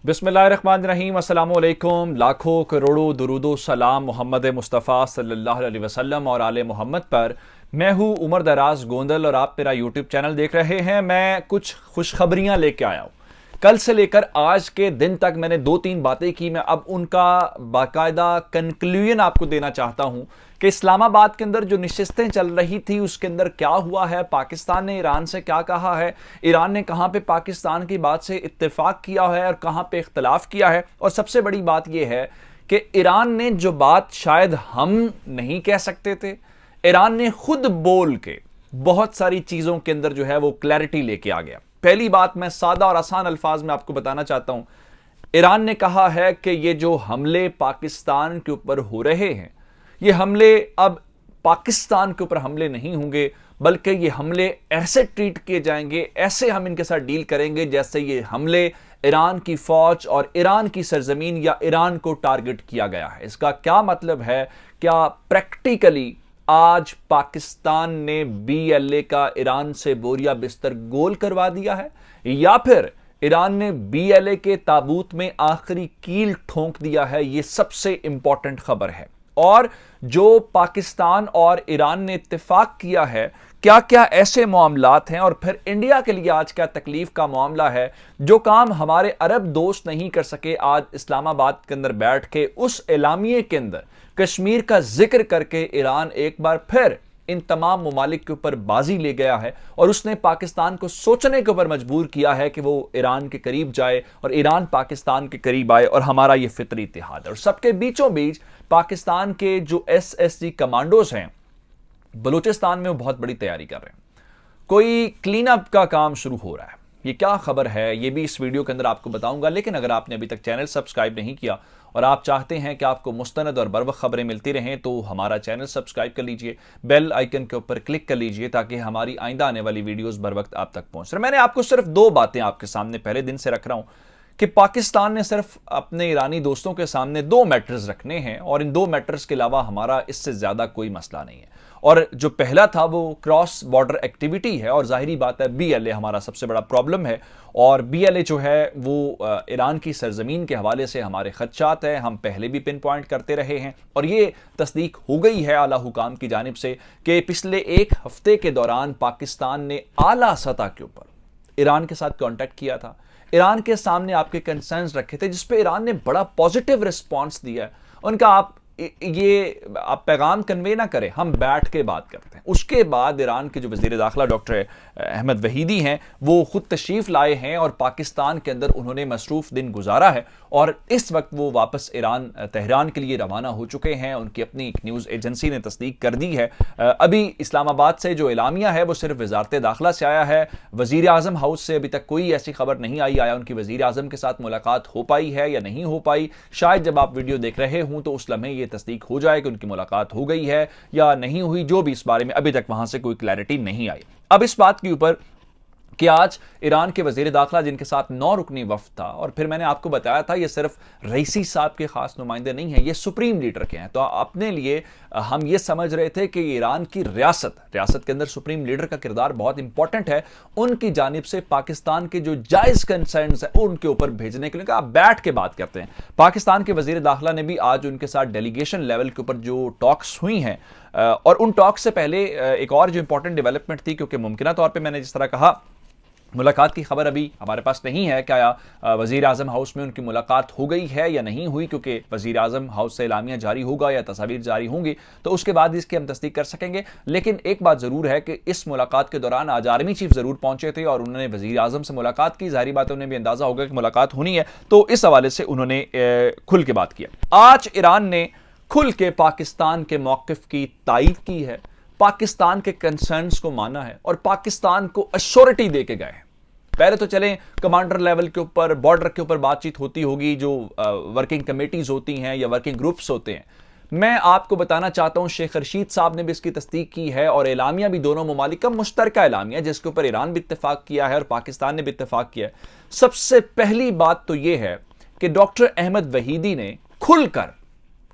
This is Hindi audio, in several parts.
बिस्मिल्लाहिर्रहमानिर्रहीम, अस्सलामुअलैकुम। लाखों करोड़ों दुरूदो सलाम मोहम्मद मुस्तफ़ा सल्लल्लाहु अलैहि वसल्लम और आले मोहम्मद पर। मैं हूँ उमर दराज गोंदल और आप मेरा यूट्यूब चैनल देख रहे हैं। मैं कुछ खुशखबरियाँ लेके आया हूँ। कल से लेकर आज के दिन तक मैंने 2-3 बातें की, मैं अब उनका बाकायदा कंक्लूजन आपको देना चाहता हूं कि इस्लामाबाद के अंदर जो नशिस्तें चल रही थी उसके अंदर क्या हुआ है, पाकिस्तान ने ईरान से क्या कहा है, ईरान ने कहां पे पाकिस्तान की बात से इत्तेफाक किया है और कहां पे इख्तलाफ किया है। और सबसे बड़ी बात यह है कि ईरान ने जो बात शायद हम नहीं कह सकते थे, ईरान ने खुद बोल के बहुत सारी चीजों के अंदर जो है वो क्लैरिटी लेके आ गया। पहली बात मैं सादा और आसान अल्फाज में आपको बताना चाहता हूं। ईरान ने कहा है कि ये जो हमले पाकिस्तान के ऊपर हो रहे हैं, ये हमले अब पाकिस्तान के ऊपर हमले नहीं होंगे, बल्कि ये हमले ऐसे ट्रीट किए जाएंगे, ऐसे हम इनके साथ डील करेंगे जैसे ये हमले ईरान की फौज और ईरान की सरजमीन या ईरान को टारगेट किया गया है। इसका क्या मतलब है? क्या प्रैक्टिकली आज पाकिस्तान ने BLA का ईरान से बोरिया बिस्तर गोल करवा दिया है, या फिर ईरान ने BLA के ताबूत में आखिरी कील ठोंक दिया है? यह सबसे इंपॉर्टेंट खबर है। और जो पाकिस्तान और ईरान ने इत्तेफाक किया है, क्या क्या ऐसे मामलात हैं और फिर इंडिया के लिए आज क्या तकलीफ का मामला है, जो काम हमारे अरब दोस्त नहीं कर सके, आज इस्लामाबाद के अंदर बैठ के उस एलामिये के अंदर कश्मीर का जिक्र करके ईरान एक बार फिर इन तमाम ममालिक के ऊपर बाजी ले गया है और उसने पाकिस्तान को सोचने के ऊपर मजबूर किया है कि वो ईरान के करीब जाए और ईरान पाकिस्तान के करीब आए और हमारा ये फितरी इत्तेहाद है। और सबके बीचों बीच पाकिस्तान के जो SSG कमांडोज हैं बलूचिस्तान में वो बहुत बड़ी तैयारी कर रहे हैं। कोई क्लीन अप का काम शुरू हो रहा है। ये क्या खबर है, ये भी इस वीडियो के अंदर आपको बताऊंगा। लेकिन अगर आपने अभी तक चैनल सब्सक्राइब नहीं किया और आप चाहते हैं कि आपको मुस्तनद और बरवक्त खबरें मिलती रहें, तो हमारा चैनल सब्सक्राइब कर लीजिए, बेल आइकन के ऊपर क्लिक कर लीजिए, ताकि हमारी आइंदा आने वाली वीडियोस बर वक्त आप तक पहुंच रहे। मैंने आपको सिर्फ 2 बातें आपके सामने पहले दिन से रख रहा हूं कि पाकिस्तान ने सिर्फ अपने ईरानी दोस्तों के सामने 2 मैटर्स रखने हैं और इन 2 मैटर्स के अलावा हमारा इससे ज्यादा कोई मसला नहीं है। और जो पहला था वो क्रॉस बॉर्डर एक्टिविटी है, और जाहिरी बात है BLA हमारा सबसे बड़ा प्रॉब्लम है। और BLA जो है वो ईरान की सरजमीन के हवाले से हमारे खदशात है, हम पहले भी पिन पॉइंट करते रहे हैं और ये तस्दीक हो गई है आला हुकाम की जानिब से कि पिछले 1 हफ्ते के दौरान पाकिस्तान ने आला सतह के ऊपर ईरान के साथ कॉन्टैक्ट किया था, ईरान के सामने आपके कंसर्न्स रखे थे, जिसपे ईरान ने बड़ा पॉजिटिव रिस्पॉन्स दिया है। उनका आप पैगाम कन्वे ना करें, हम बैठ के बात करते हैं। उसके बाद ईरान के जो वज़ीर दाखिला डॉक्टर अहमद वहीदी हैं, वो खुद तशरीफ लाए हैं और पाकिस्तान के अंदर उन्होंने मसरूफ दिन गुजारा है और इस वक्त वो वापस ईरान तेहरान के लिए रवाना हो चुके हैं। उनकी अपनी एक न्यूज़ एजेंसी ने तस्दीक कर दी है। अभी इस्लामाबाद से जो एलामिया है वो सिर्फ वजारत दाखिला से आया है। वज़ीर आज़म हाउस से अभी तक कोई ऐसी खबर नहीं आई, आया उनकी वज़ीर आज़म के साथ मुलाकात हो पाई है या नहीं हो पाई। शायद जब आप वीडियो देख रहे हों तो उस लम्हे ये तस्दीक हो जाए कि उनकी मुलाकात हो गई है या नहीं हुई, जो भी इस बारे में अभी तक वहां से कोई क्लैरिटी नहीं आई। अब इस बात के ऊपर कि आज ईरान के वज़ीर दाखिला जिनके साथ 9 रुकनी वफ्द था, और फिर मैंने आपको बताया था ये सिर्फ रईसी साहब के खास नुमाइंदे नहीं हैं, ये सुप्रीम लीडर के हैं। तो अपने लिए हम ये समझ रहे थे कि ईरान की रियासत के अंदर सुप्रीम लीडर का किरदार बहुत इंपॉर्टेंट है। उनकी जानिब से पाकिस्तान के जो जायज़ कंसर्न्स है उनके ऊपर भेजने के लिए आप बैठ के बात करते हैं। पाकिस्तान के वज़ीर दाखिला ने भी आज उनके साथ डेलीगेशन लेवल के ऊपर जो टॉक्स हुई हैं, और उन टॉक्स से पहले एक और जो इंपॉर्टेंट डेवलपमेंट थी, क्योंकि मुमकिन तौर पर मैंने जिस तरह कहा मुलाकात की खबर अभी हमारे पास नहीं है, क्या वज़ीर आज़म हाउस में उनकी मुलाकात हो गई है या नहीं हुई, क्योंकि वज़ीर आज़म हाउस से एलामिया जारी होगा या तस्वीर जारी होंगी तो उसके बाद इसकी हम तस्दीक कर सकेंगे। लेकिन एक बात ज़रूर है कि इस मुलाकात के दौरान आज आर्मी चीफ ज़रूर पहुंचे थे और उन्होंने वज़ीर आज़म से मुलाकात की। जाहिर बात है उन्हें भी अंदाज़ा होगा कि मुलाकात होनी है, तो इस हवाले से उन्होंने खुल के बात किया। आज ईरान ने खुल के पाकिस्तान के मौक़िफ़ की तायीद की है, पाकिस्तान के कंसर्न्स को माना है और पाकिस्तान को अश्योरिटी दे के गए हैं। पहले तो चलें कमांडर लेवल के ऊपर, बॉर्डर के ऊपर बातचीत होती होगी, जो वर्किंग कमेटीज होती हैं या वर्किंग ग्रुप्स होते हैं। मैं आपको बताना चाहता हूं शेख रशीद साहब ने भी इसकी तस्दीक की है और एलामिया भी दोनों ममालिक का मुश्तरका एलामिया, जिसके ऊपर ईरान भी इत्तेफाक किया है और पाकिस्तान ने भी इत्तेफाक किया है। सबसे पहली बात तो यह है कि डॉक्टर अहमद वहीदी ने खुलकर,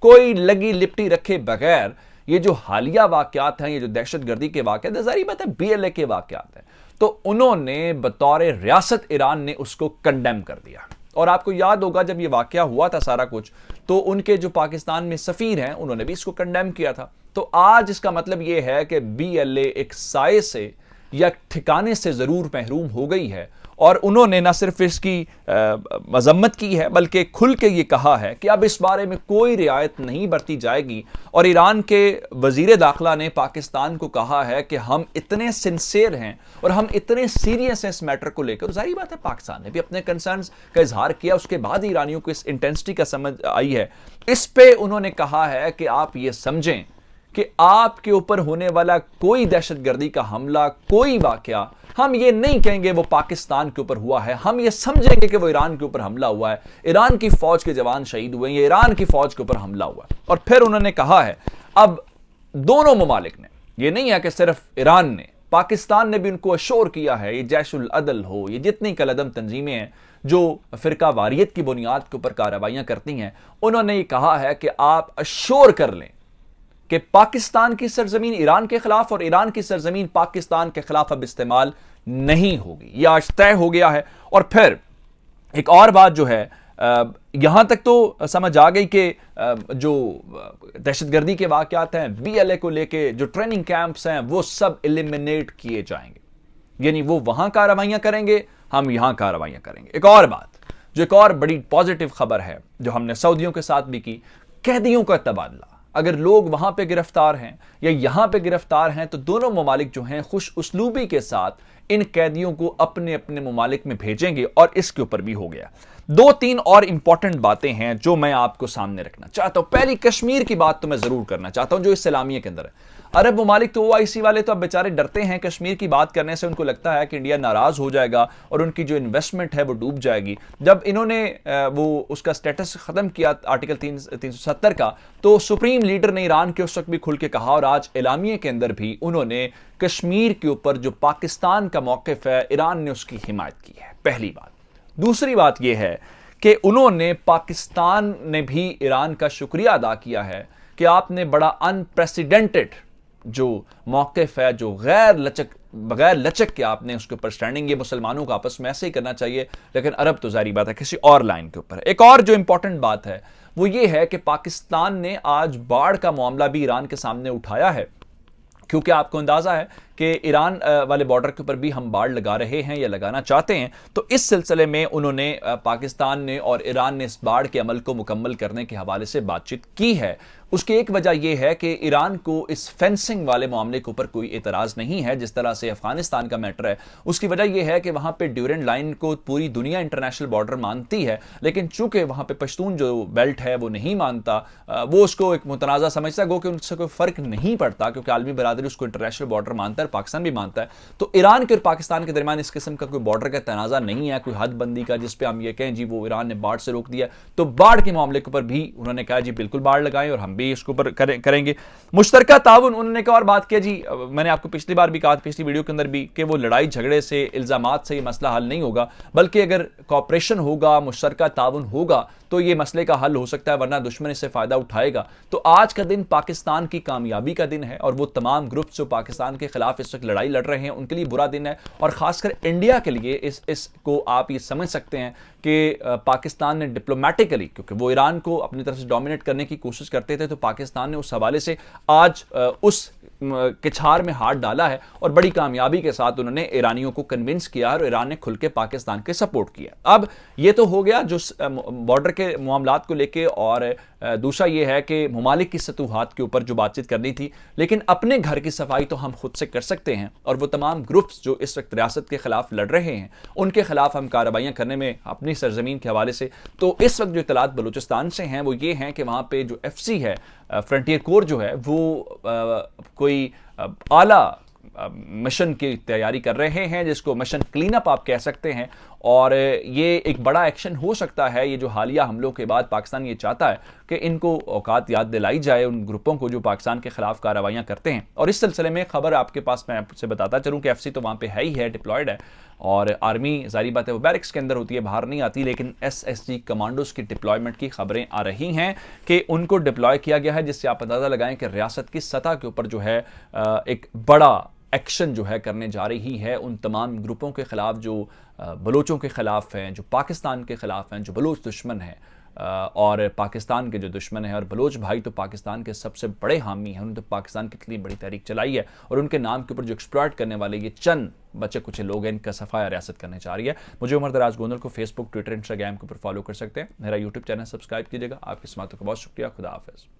कोई लगी लिपटी रखे बगैर, ये जो हालिया वाकयात हैं, ये जो दहशतगर्दी के वाकयात है, जाहिर बात है BLA के वाकयात हैं, तो उन्होंने बतौर रियासत ईरान ने उसको कंडेम कर दिया और आपको याद होगा जब ये वाकया हुआ था सारा कुछ, तो उनके जो पाकिस्तान में सफीर हैं उन्होंने भी इसको कंडेम किया था। तो आज इसका मतलब ये है कि BLA एक साए से या ठिकाने से जरूर महरूम हो गई है, और उन्होंने न सिर्फ इसकी मजम्मत की है बल्कि खुल के ये कहा है कि अब इस बारे में कोई रियायत नहीं बरती जाएगी। और ईरान के वजीर दाखिला ने पाकिस्तान को कहा है कि हम इतने सिंसियर हैं और हम इतने सीरियस हैं इस मैटर को लेकर। जाहिर बात है पाकिस्तान ने भी अपने कंसर्न्स का इजहार किया, उसके बाद ईरानियों को इस इंटेंसिटी का समझ आई है। इस पे उन्होंने कहा है कि आप ये समझें कि आपके ऊपर होने वाला कोई दहशतगर्दी का हमला, कोई वाकया, हम ये नहीं कहेंगे वो पाकिस्तान के ऊपर हुआ है, हम ये समझेंगे कि वो ईरान के ऊपर हमला हुआ है, ईरान की फौज के जवान शहीद हुए, ये ईरान की फौज के ऊपर हमला हुआ है। और फिर उन्होंने कहा है अब दोनों ममालिक ने, ये नहीं है कि सिर्फ ईरान ने, पाकिस्तान ने भी उनको अश्योर किया है, ये जैशुल अदल हो, ये जितनी कलदम तंजीमें हैं जो फिरका वारियत की बुनियाद के ऊपर कार्रवाइयां करती हैं, उन्होंने ये कहा है कि आप अश्योर कर लें कि पाकिस्तान की सरजमीन ईरान के खिलाफ और ईरान की सरजमीन पाकिस्तान के खिलाफ अब इस्तेमाल नहीं होगी। यह आज तय हो गया है। और फिर एक और बात जो है, यहां तक तो समझ आ गई कि जो दहशतगर्दी के वाकयात हैं, BLA को लेके जो ट्रेनिंग कैंप्स हैं, वो सब एलिमिनेट किए जाएंगे, यानी वो वहां कार्रवाइयां करेंगे, हम यहां कार्रवाइयां करेंगे। एक और बात जो एक और बड़ी पॉजिटिव खबर है जो हमने सऊदियों के साथ भी की, कैदियों का तबादला। अगर लोग वहां पे गिरफ्तार हैं या यहां पे गिरफ्तार हैं तो दोनों ममालिक जो हैं खुश उसलूबी के साथ इन कैदियों को अपने अपने ममालिक में भेजेंगे, और इसके ऊपर भी हो गया। 2-3 और इंपॉर्टेंट बातें हैं जो मैं आपको सामने रखना चाहता हूं। पहली कश्मीर की बात तो मैं जरूर करना चाहता हूं जो इस सलामिया के अंदर है। अरब ममालिक तो OIC वाले तो अब बेचारे डरते हैं कश्मीर की बात करने से, उनको लगता है कि इंडिया नाराज हो जाएगा और उनकी जो इन्वेस्टमेंट है वो डूब जाएगी। जब इन्होंने वो उसका स्टेटस खत्म किया आर्टिकल 370 का, तो सुप्रीम लीडर ने ईरान के उस वक्त भी खुल के कहा, और आज एलामिये के अंदर भी उन्होंने कश्मीर के ऊपर जो पाकिस्तान का मौकिफ है, ईरान ने उसकी हिमायत की है। पहली बात। दूसरी बात यह है कि उन्होंने पाकिस्तान ने भी ईरान का शुक्रिया अदा किया है कि आपने बड़ा अनप्रेसिडेंटेड जो मौकिफ है, जो बगैर लचक के आपने उसके ऊपर स्टैंडिंग, ये मुसलमानों को आपस में ऐसे ही करना चाहिए, लेकिन अरब तो जारी बात है किसी और लाइन के ऊपर। एक और जो इंपॉर्टेंट बात है वो ये है कि पाकिस्तान ने आज बाढ़ का मामला भी ईरान के सामने उठाया है, क्योंकि आपको अंदाजा है कि ईरान वाले बॉर्डर के ऊपर भी हम बाड़ लगा रहे हैं या लगाना चाहते हैं। तो इस सिलसिले में उन्होंने पाकिस्तान ने और ईरान ने इस बाड़ के अमल को मुकम्मल करने के हवाले से बातचीत की है। उसकी एक वजह यह है कि ईरान को इस फेंसिंग वाले मामले के ऊपर कोई एतराज़ नहीं है, जिस तरह से अफगानिस्तान का मैटर है। उसकी वजह यह है कि वहां पे ड्यूरेंट लाइन को पूरी दुनिया इंटरनेशनल बॉर्डर मानती है, लेकिन चूंकि वहां पे पश्तून जो बेल्ट है वो नहीं मानता, वो उसको एक मुतनाज़ा समझता है, गो कि उनसे कोई फर्क नहीं पड़ता, क्योंकि आलमी बरादरी उसको इंटरनेशनल बॉर्डर मानता है, पाकिस्तान भी मानता है। तो ईरान के और पाकिस्तान के दरमियान इस किस्म का कोई बॉर्डर का तनाज़ा नहीं है, कोई हदबंदी का, जिसपे हम ये कहें जी वो ईरान ने बाढ़ से रोक दिया। तो बाढ़ के मामले के ऊपर भी उन्होंने कहा जी बिल्कुल बाढ़ लगाएं और हम भी इसके ऊपर करेंगे। मुश्तरका ताउन उन्होंने कहा और बात किया जी, मैंने आपको पिछली बार भी कहा, पिछली वीडियो के अंदर भी, कि वो लड़ाई झगड़े से, इल्जामात से ये मसला हल नहीं होगा, बल्कि अगर कॉपरेशन होगा, मुश्तरका ताउन होगा तो ये मसले का हल हो सकता है, वरना दुश्मन इससे फायदा उठाएगा। तो आज का दिन पाकिस्तान की कामयाबी का दिन है, और वो तमाम ग्रुप जो पाकिस्तान के खिलाफ इस वक्त लड़ाई लड़ रहे हैं उनके लिए बुरा दिन है, और खासकर इंडिया के लिए इसको आप ये समझ सकते हैं कि पाकिस्तान ने डिप्लोमेटिकली, क्योंकि वो ईरान को अपनी तरफ से डोमिनेट करने की कोशिश करते थे, तो पाकिस्तान ने उस हवाले से आज उस किछार में हाथ डाला है और बड़ी कामयाबी के साथ उन्होंने ईरानियों को कन्विंस किया और ईरान ने खुल के पाकिस्तान के सपोर्ट किया। अब ये तो हो गया जो बॉर्डर के मामलात को लेके, और दूसरा ये है कि ममालिक की सतूहात के ऊपर जो बातचीत करनी थी, लेकिन अपने घर की सफाई तो हम खुद से कर सकते हैं, और वो तमाम ग्रुप्स जो इस वक्त रियासत के खिलाफ लड़ रहे हैं उनके खिलाफ हम कार्रवाइयां करने में अपनी सरजमीन के हवाले से। तो इस वक्त जो इतलात बलूचिस्तान से हैं वो ये हैं कि वहां पे जो FC है, फ्रंटियर कोर जो है, वो कोई आला मिशन की तैयारी कर रहे हैं, जिसको मिशन क्लीन अप आप कह सकते हैं, और ये एक बड़ा एक्शन हो सकता है। ये जो हालिया हमलों के बाद पाकिस्तान ये चाहता है कि इनको औकात याद दिलाई जाए उन ग्रुपों को जो पाकिस्तान के खिलाफ कार्रवाइयां करते हैं। और इस सिलसिले में खबर आपके पास मैं आपसे बताता चलूं कि FC तो वहां पे है ही है, डिप्लॉयड है, और आर्मी जारी बात है वो बैरिक्स के अंदर होती है, बाहर नहीं आती, लेकिन SSG कमांडोज की डिप्लॉयमेंट की खबरें आ रही हैं कि उनको डिप्लॉय किया गया है, जिससे आप अंदाजा लगाएं कि रियासत की सतह के ऊपर जो है एक बड़ा एक्शन जो है करने जा रही है उन तमाम ग्रुपों के ख़िलाफ़ जो बलोचों के ख़िलाफ़ हैं, जो पाकिस्तान के ख़िलाफ़ हैं, जो बलोच दुश्मन हैं और पाकिस्तान के जो दुश्मन हैं। और बलोच भाई तो पाकिस्तान के सबसे बड़े हामी हैं, उन्होंने तो पाकिस्तान की इतनी बड़ी तहरीक चलाई है और उनके नाम के ऊपर जो एक्सप्लॉइट करने वाले ये चंद बच्चे कुछ लोग हैं, इनका सफाया रियासत करने जा रही है। मुझे उमर दराज गोंदल को फेसबुक, ट्विटर, इंस्टाग्राम के ऊपर फॉलो कर सकते हैं। मेरा यूट्यूब चैनल सब्सक्राइब कीजिएगा। आपकी समातों का बहुत शुक्रिया। खुदा हाफिज़।